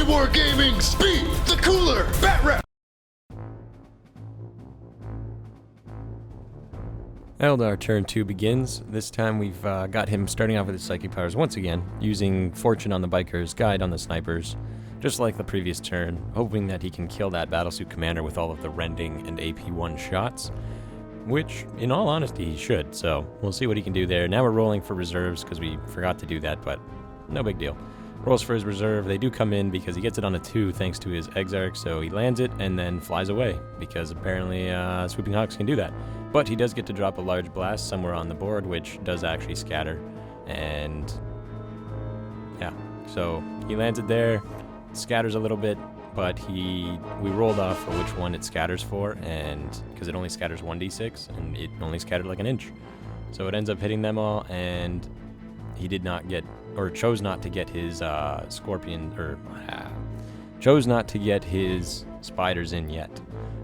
Wargaming's Beat the Cooler Bat Rep. Eldar Turn 2 begins. This time we've got him starting off with his psychic powers once again, using Fortune on the bikers, Guide on the snipers, just like the previous turn, hoping that he can kill that battlesuit commander with all of the rending and AP1 shots, which, in all honesty, he should, so we'll see what he can do there. Now we're rolling for reserves, because we forgot to do that, but no big deal. Rolls for his reserve. They do come in because he gets it on a 2 thanks to his Exarch, so he lands it and then flies away, because apparently Swooping Hawks can do that. But he does get to drop a large blast somewhere on the board, which does actually scatter, and yeah, so he lands it there, scatters a little bit, but we rolled off for which one it scatters for, and because it only scatters 1d6, and it only scattered like an inch, so it ends up hitting them all, and he did not get, or chose not to get his chose not to get his spiders in yet.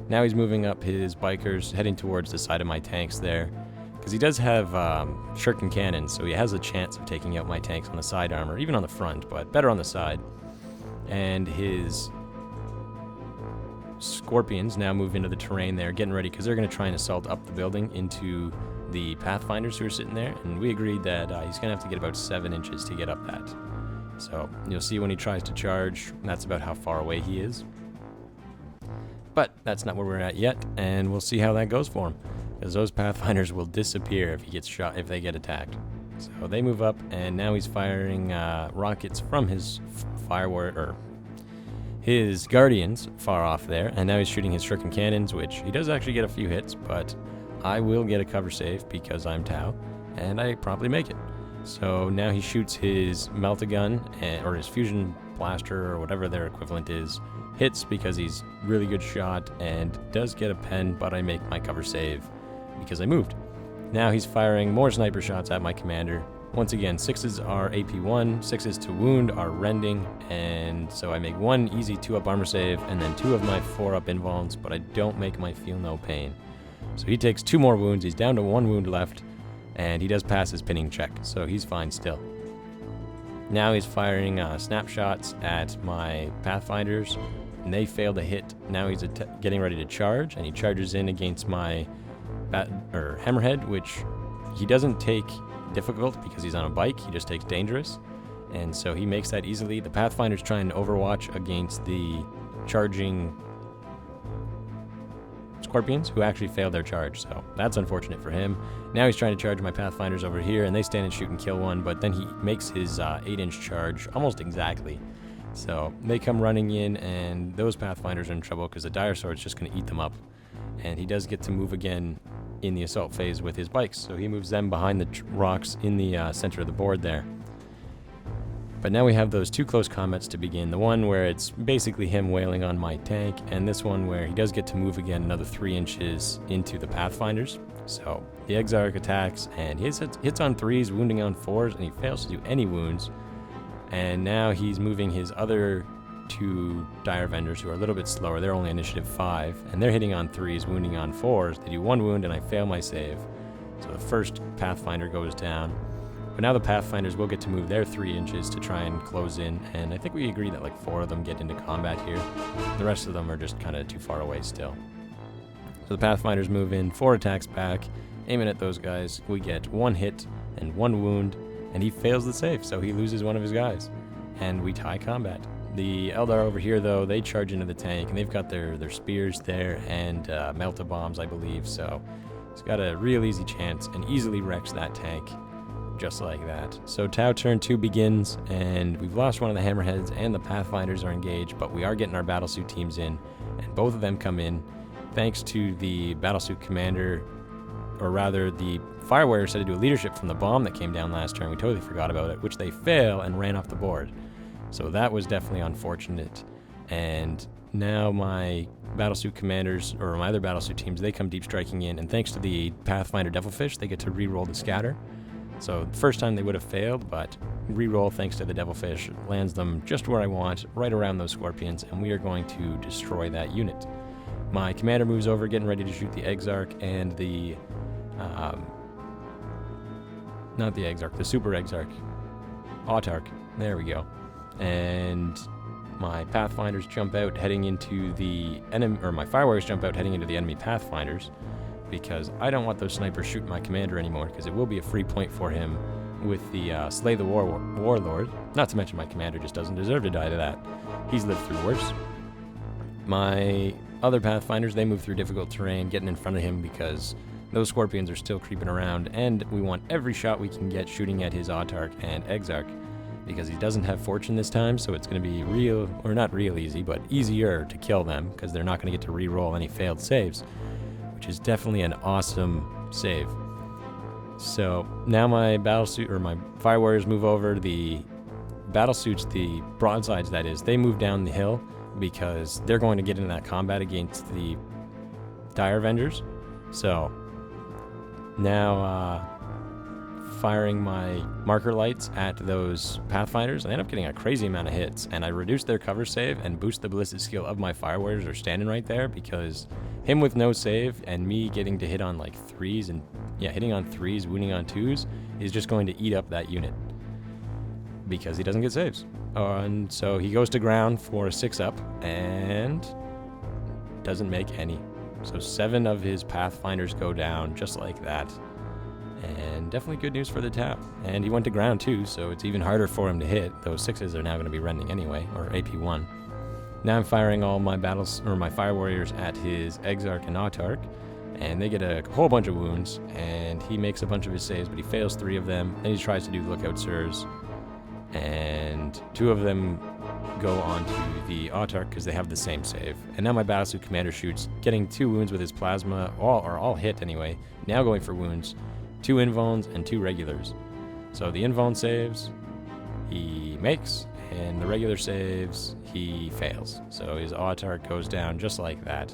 Now he's moving up his bikers, heading towards the side of my tanks there, because he does have shuriken cannons, so he has a chance of taking out my tanks on the side armor, even on the front, but better on the side. And his scorpions now move into the terrain there, getting ready, because they're going to try and assault up the building into the pathfinders who are sitting there, and we agreed that he's going to have to get about 7 inches to get up that. So you'll see when he tries to charge, that's about how far away he is. But that's not where we're at yet, and we'll see how that goes for him, because those pathfinders will disappear if he gets shot, if they get attacked. So they move up, and now he's firing rockets from his his guardians far off there, and now he's shooting his shuriken cannons, which he does actually get a few hits, but I will get a cover save because I'm Tau, and I promptly make it. So now he shoots his melt-a-gun, or his fusion blaster, or whatever their equivalent is, hits because he's really good shot, and does get a pen, but I make my cover save because I moved. Now he's firing more sniper shots at my commander. Once again, 6s are AP1, 6s to wound are rending, and so I make 1 easy 2-up armor save, and then 2 of my 4-up invulns, but I don't make my feel no pain. So he takes 2 more wounds, he's down to 1 wound left, and he does pass his pinning check, so he's fine still. Now he's firing snapshots at my pathfinders, and they fail to hit. Now he's getting ready to charge, and he charges in against my hammerhead, which he doesn't take difficult because he's on a bike, he just takes dangerous, and so he makes that easily. The pathfinder's trying to overwatch against the charging scorpions, who actually failed their charge, so that's unfortunate for him. Now he's trying to charge my pathfinders over here, and they stand and shoot and kill one, but then he makes his 8-inch charge almost exactly. So they come running in, and those pathfinders are in trouble because the dire sword's just going to eat them up. And he does get to move again in the assault phase with his bikes, so he moves them behind the rocks in the center of the board there. But now we have those 2 close combats to begin. The one where it's basically him wailing on my tank, and this one where he does get to move again another 3 inches into the pathfinders. So the Exarch attacks, and he hits on 3s, wounding on 4s, and he fails to do any wounds. And now he's moving his other 2 dire vendors, who are a little bit slower. They're only initiative 5, and they're hitting on 3s, wounding on 4s. They do 1 wound, and I fail my save. So the first pathfinder goes down. But now the pathfinders will get to move their 3 inches to try and close in, and I think we agree that like 4 of them get into combat here. The rest of them are just kind of too far away still. So the pathfinders move in, 4 attacks back, aiming at those guys. We get 1 hit and 1 wound, and he fails the save, so he loses one of his guys. And we tie combat. The Eldar over here, though, they charge into the tank, and they've got their spears there and melt-a-bombs, I believe, so he's got a real easy chance and easily wrecks that tank. Just like that. So Tau turn 2 begins, and we've lost one of the hammerheads, and the pathfinders are engaged, but we are getting our battlesuit teams in, and both of them come in thanks to the battlesuit commander, or rather the fire warriors had to do a leadership from the bomb that came down last turn. We totally forgot about it, which they fail and ran off the board. So that was definitely unfortunate. And now my battlesuit commanders, or my other battlesuit teams, they come deep striking in, and thanks to the Pathfinder Devilfish, they get to re-roll the scatter. So the first time they would have failed, but re-roll thanks to the Devilfish lands them just where I want, right around those scorpions, and we are going to destroy that unit. My commander moves over, getting ready to shoot the Exarch and the not the Exarch, the Super Exarch. Autarch. There we go. And My Pathfinders jump out heading into the enemy, or my Fire Warriors jump out heading into the enemy Pathfinders, because I don't want those snipers shooting my commander anymore, because it will be a free point for him with the Slay the Warlord. Not to mention my commander just doesn't deserve to die to that. He's lived through worse. My other Pathfinders, they move through difficult terrain, getting in front of him because those Scorpions are still creeping around, and we want every shot we can get shooting at his Autarch and Exarch, because he doesn't have Fortune this time, so it's going to be real, or not real easy, but easier to kill them, because they're not going to get to re-roll any failed saves, which is definitely an awesome save. So now my battlesuit, or my Fire Warriors move over. The battlesuits, the broadsides that is, they move down the hill because they're going to get into that combat against the Dire Avengers. So now firing my marker lights at those Pathfinders, I end up getting a crazy amount of hits, and I reduce their cover save and boost the ballistic skill of my Fire Warriors are standing right there, because him with no save and me getting to hit on like threes and hitting on threes, wounding on twos is just going to eat up that unit because he doesn't get saves. And so he goes to ground for a 6-up and doesn't make any. So 7 of his Pathfinders go down just like that. And definitely good news for the tap. And he went to ground too, so it's even harder for him to hit. Those 6s are now going to be rending anyway, or AP1. Now I'm firing all my my Fire Warriors at his Exarch and Autarch, and they get a whole bunch of wounds, and he makes a bunch of his saves, but he fails 3 of them. Then he tries to do Lookout Sirs, and 2 of them go on to the Autarch because they have the same save. And now my Battlesuit Commander shoots, getting 2 wounds with his Plasma, all hit anyway, now going for wounds. 2 Invones and 2 regulars. So the Invone saves, he makes, and the regular saves, he fails. So his Autarch goes down just like that.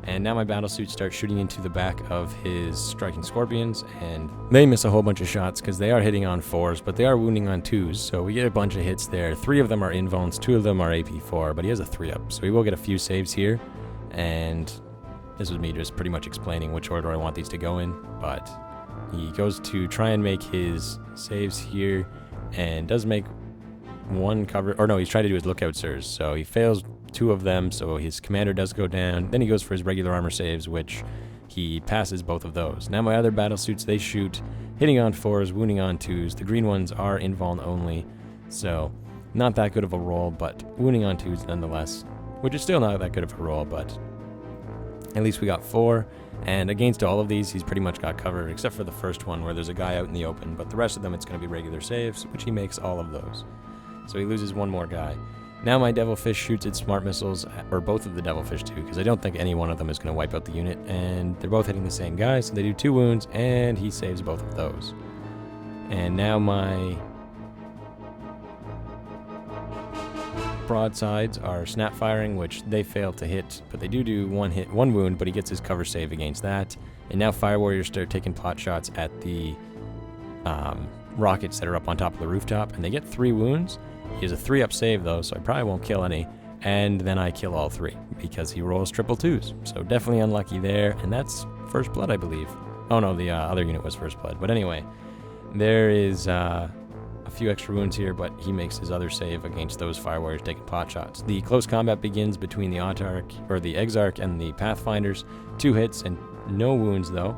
And now my Battlesuit starts shooting into the back of his Striking Scorpions, and they miss a whole bunch of shots because they are hitting on 4s, but they are wounding on 2s, so we get a bunch of hits there. 3 of them are Invones, 2 of them are AP4, but he has a 3-up, so he will get a few saves here. And this was me just pretty much explaining which order I want these to go in, but he goes to try and make his saves here, and does make 1 cover, or no, he's trying to do his Lookout Sirs, so he fails 2 of them, so his commander does go down. Then he goes for his regular armor saves, which he passes both of those. Now my other Battlesuits, they shoot, hitting on 4s, wounding on 2s. The green ones are invuln only, so not that good of a roll, but wounding on 2s nonetheless, which is still not that good of a roll, but at least we got 4. And against all of these, he's pretty much got covered, except for the first one where there's a guy out in the open, but the rest of them it's going to be regular saves, which he makes all of those. So he loses 1 more guy. Now my Devilfish shoots its smart missiles, or both of the Devilfish too, because I don't think any one of them is going to wipe out the unit, and they're both hitting the same guy, so they do 2 wounds, and he saves both of those. And now my broadsides are snap firing, which they fail to hit, but they do 1 wound, but he gets his cover save against that. And now Fire Warriors start taking pot shots at the rockets that are up on top of the rooftop, and they get 3 wounds. He has a 3-up save though, so I probably won't kill any, and then I kill all 3 because he rolls triple 2s, so definitely unlucky there. And that's first blood, I believe. Oh no, the other unit was first blood, but anyway, there is a few extra wounds here, but he makes his other save against those Fire Warriors taking pot shots. The close combat begins between the Autarch, or the Exarch, and the Pathfinders. 2 hits and no wounds though,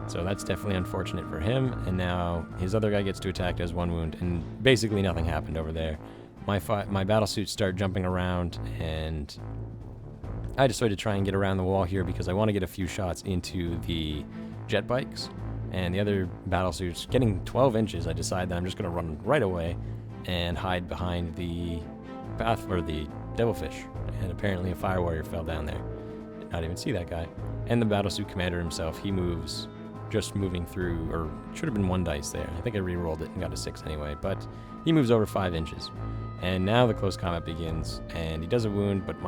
so that's definitely unfortunate for him. And now his other guy gets to attack, does 1 wound, and basically nothing happened over there. My Battlesuits start jumping around, and I decided to try and get around the wall here because I want to get a few shots into the jet bikes. And the other Battlesuits getting 12 inches, I decide that I'm just going to run right away and hide behind the the Devilfish. And apparently a Fire Warrior fell down there. Did not even see that guy. And the Battlesuit Commander himself, he moves, just moving through, or should have been 1 dice there. I think I re-rolled it and got a 6 anyway, but he moves over 5 inches. And now the close combat begins, and he does a wound, but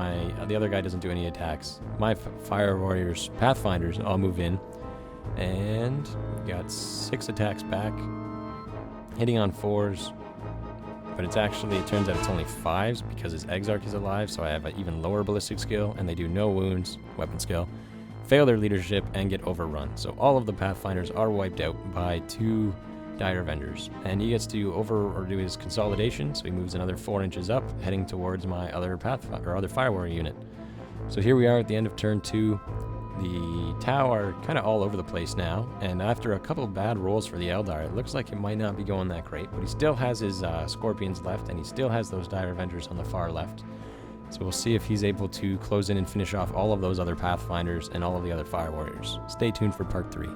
the other guy doesn't do any attacks. My Fire Warriors, Pathfinders, all move in, and we got 6 attacks back, hitting on 4s, but it turns out it's only 5s because his Exarch is alive, so I have an even lower ballistic skill, and they do no wounds, weapon skill, fail their leadership, and get overrun. So all of the Pathfinders are wiped out by 2 Dire Avengers. And he gets to do his consolidation, so he moves another 4 inches up, heading towards my other other Fire Warrior unit. So here we are at the end of turn 2. The Tau are kind of all over the place now, and after a couple of bad rolls for the Eldar, it looks like it might not be going that great, but he still has his Scorpions left, and he still has those Dire Avengers on the far left. So we'll see if he's able to close in and finish off all of those other Pathfinders and all of the other Fire Warriors. Stay tuned for part 3.